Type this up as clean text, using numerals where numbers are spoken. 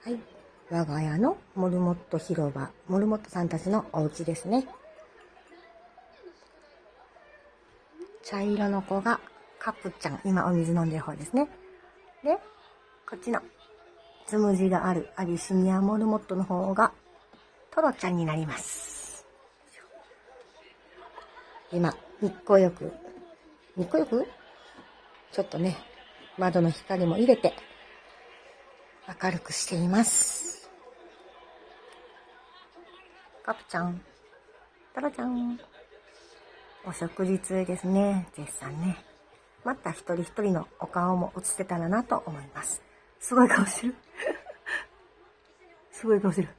はい。我が家のモルモット広場、モルモットさんたちのお家ですね。茶色の子がカプちゃん。今お水飲んでる方ですね。で、こっちのつむじがあるアビシニアモルモットの方がトロちゃんになります。今、日光浴ちょっとね、窓の光も入れて明るくしています。カプちゃん、トロちゃん、お食事中ですね。絶賛ね。また一人一人のお顔も映せたらなと思います。すごい顔してる。すごい顔してる。